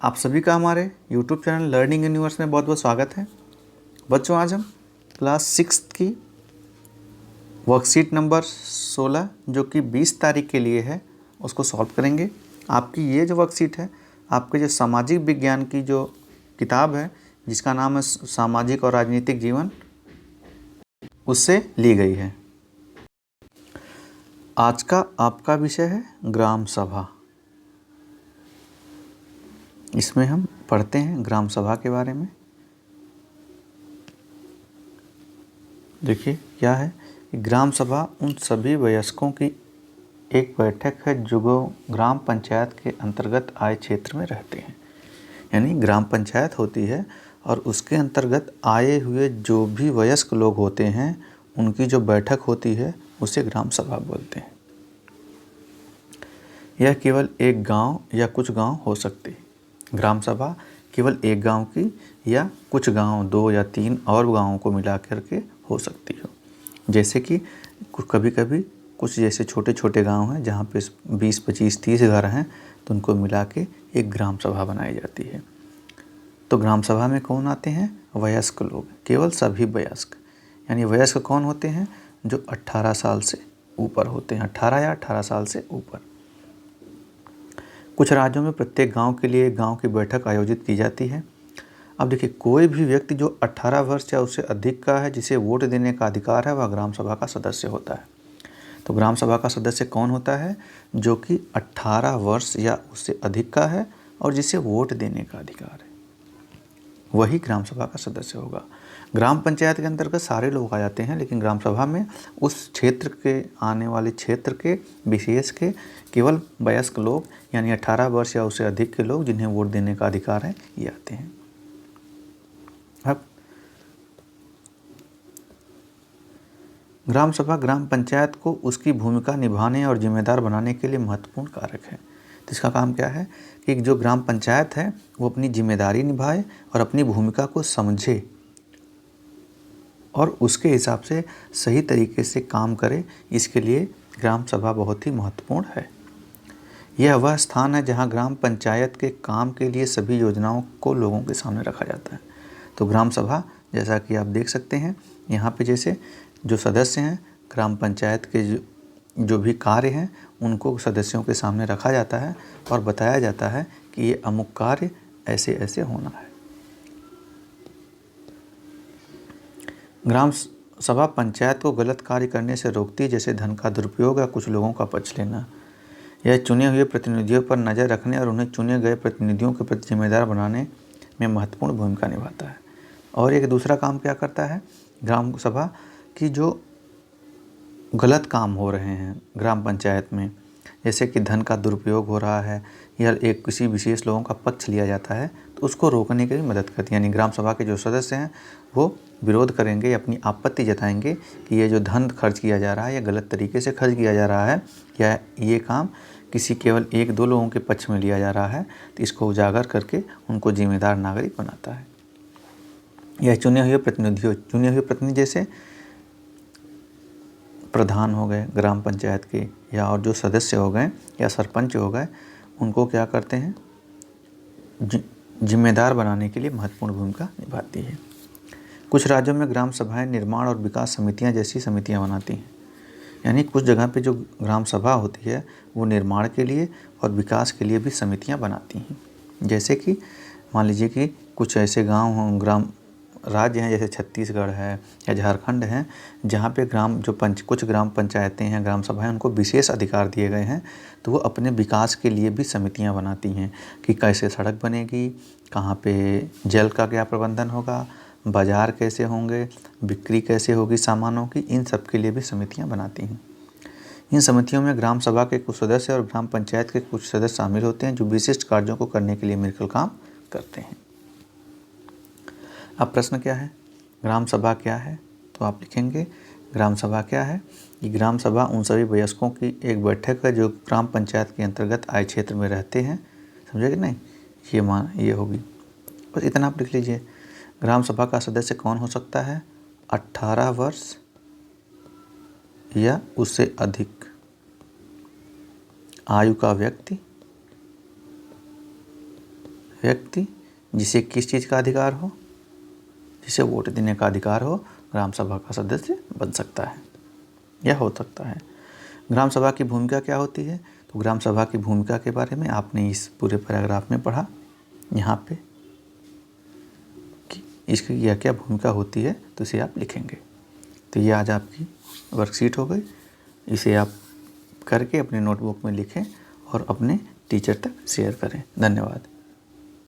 आप सभी का हमारे YouTube चैनल लर्निंग यूनिवर्स में बहुत बहुत स्वागत है। बच्चों, आज हम क्लास 6 की वर्कशीट नंबर 16 जो कि 20 तारीख के लिए है उसको सॉल्व करेंगे। आपकी ये जो वर्कशीट है आपके जो सामाजिक विज्ञान की जो किताब है जिसका नाम है सामाजिक और राजनीतिक जीवन, उससे ली गई है। आज का आपका विषय है ग्राम सभा। इसमें हम पढ़ते हैं ग्राम सभा के बारे में। देखिए क्या है, ग्राम सभा उन सभी वयस्कों की एक बैठक है जो ग्राम पंचायत के अंतर्गत आए क्षेत्र में रहते हैं। यानी ग्राम पंचायत होती है और उसके अंतर्गत आए हुए जो भी वयस्क लोग होते हैं उनकी जो बैठक होती है उसे ग्राम सभा बोलते हैं। यह केवल एक गांव या कुछ गांव हो सकती है। ग्राम सभा केवल एक गांव की या कुछ गांव, 2 या 3 और गांवों को मिला करके हो सकती हो। जैसे कि कभी कभी कुछ जैसे छोटे छोटे गांव हैं जहाँ पे 20, 25, 30 घर हैं तो उनको मिला के एक ग्राम सभा बनाई जाती है। तो ग्राम सभा में कौन आते हैं? वयस्क लोग, केवल सभी वयस्क। यानी वयस्क कौन होते हैं? जो 18 साल से ऊपर होते हैं, 18 या 18 साल से ऊपर। कुछ राज्यों में प्रत्येक गांव के लिए एक गांव की बैठक आयोजित की जाती है। अब देखिए, कोई भी व्यक्ति जो 18 वर्ष या उससे अधिक का है, जिसे वोट देने का अधिकार है, वह ग्राम सभा का सदस्य होता है। तो ग्राम सभा का सदस्य कौन होता है? जो कि 18 वर्ष या उससे अधिक का है और जिसे वोट देने का अधिकार है, वही ग्राम सभा का सदस्य होगा। ग्राम पंचायत के अंतर्गत सारे लोग आ जाते हैं, लेकिन ग्राम सभा में उस क्षेत्र के, आने वाले क्षेत्र के विशेष के केवल वयस्क लोग यानी 18 वर्ष या उससे अधिक के लोग जिन्हें वोट देने का अधिकार है, ये आते हैं। अब ग्राम सभा ग्राम पंचायत को उसकी भूमिका निभाने और जिम्मेदार बनाने के लिए महत्वपूर्ण कारक है। तो इसका काम क्या है कि जो ग्राम पंचायत है वो अपनी जिम्मेदारी निभाए और अपनी भूमिका को समझे और उसके हिसाब से सही तरीके से काम करे। इसके लिए ग्राम सभा बहुत ही महत्वपूर्ण है। यह वह स्थान है जहां ग्राम पंचायत के काम के लिए सभी योजनाओं को लोगों के सामने रखा जाता है। तो ग्राम सभा, जैसा कि आप देख सकते हैं यहाँ पे, जैसे जो सदस्य हैं ग्राम पंचायत के जो भी कार्य हैं उनको सदस्यों के सामने रखा जाता है और बताया जाता है कि ये अमुक कार्य ऐसे ऐसे होना है। ग्राम सभा पंचायत को गलत कार्य करने से रोकती है, जैसे धन का दुरुपयोग या कुछ लोगों का पक्ष लेना। यह चुने हुए प्रतिनिधियों पर नज़र रखने और उन्हें चुने गए प्रतिनिधियों के प्रति जिम्मेदार बनाने में महत्वपूर्ण भूमिका निभाता है। और एक दूसरा काम क्या करता है ग्राम सभा की, जो गलत काम हो रहे हैं ग्राम पंचायत में, जैसे कि धन का दुरुपयोग हो रहा है या एक किसी विशेष लोगों का पक्ष लिया जाता है, तो उसको रोकने की भी मदद करती है। यानी ग्राम सभा के जो सदस्य हैं वो विरोध करेंगे, अपनी आपत्ति जताएंगे कि ये जो धन खर्च किया जा रहा है या गलत तरीके से खर्च किया जा रहा है या ये काम किसी केवल 1-2 लोगों के पक्ष में लिया जा रहा है, तो इसको उजागर करके उनको जिम्मेदार नागरिक बनाता है। यह चुने हुए प्रतिनिधि जैसे प्रधान हो गए ग्राम पंचायत के, या और जो सदस्य हो गए या सरपंच हो गए, उनको क्या करते हैं, जिम्मेदार बनाने के लिए महत्वपूर्ण भूमिका निभाती है। कुछ राज्यों में ग्राम सभाएं निर्माण और विकास समितियां जैसी समितियां बनाती हैं। यानी कुछ जगह पे जो ग्राम सभा होती है वो निर्माण के लिए और विकास के लिए भी समितियां बनाती हैं। जैसे कि मान लीजिए कि कुछ ऐसे गांव हों, ग्राम राज्य हैं, जैसे छत्तीसगढ़ है या झारखंड है, जहाँ पे कुछ ग्राम पंचायतें हैं, ग्राम सभाएं, उनको विशेष अधिकार दिए गए हैं। तो वो अपने विकास के लिए भी समितियां बनाती हैं कि कैसे सड़क बनेगी, कहाँ पे जल का क्या प्रबंधन होगा, बाज़ार कैसे होंगे, बिक्री कैसे होगी सामानों की, इन सब के लिए भी समितियां बनाती हैं। इन समितियों में ग्राम सभा के कुछ सदस्य और ग्राम पंचायत के कुछ सदस्य शामिल होते हैं जो विशिष्ट कार्यों को करने के लिए मिलकर काम करते हैं। अब प्रश्न क्या है, ग्राम सभा क्या है? तो आप लिखेंगे ग्राम सभा क्या है कि ग्राम सभा उन सभी वयस्कों की एक बैठक है जो ग्राम पंचायत के अंतर्गत आए क्षेत्र में रहते हैं। समझे कि नहीं? ये होगी, बस इतना आप लिख लीजिए। ग्राम सभा का सदस्य कौन हो सकता है? 18 वर्ष या उससे अधिक आयु का व्यक्ति व्यक्ति जिसे किस चीज़ का अधिकार हो, जिसे वोट देने का अधिकार हो, ग्राम सभा का सदस्य बन सकता है या हो सकता है। ग्राम सभा की भूमिका क्या होती है? तो ग्राम सभा की भूमिका के बारे में आपने इस पूरे पैराग्राफ में पढ़ा यहाँ पे कि इसकी यह क्या भूमिका होती है, तो इसे आप लिखेंगे। तो ये आज आपकी वर्कशीट हो गई। इसे आप करके अपने नोटबुक में लिखें और अपने टीचर तक शेयर करें। धन्यवाद।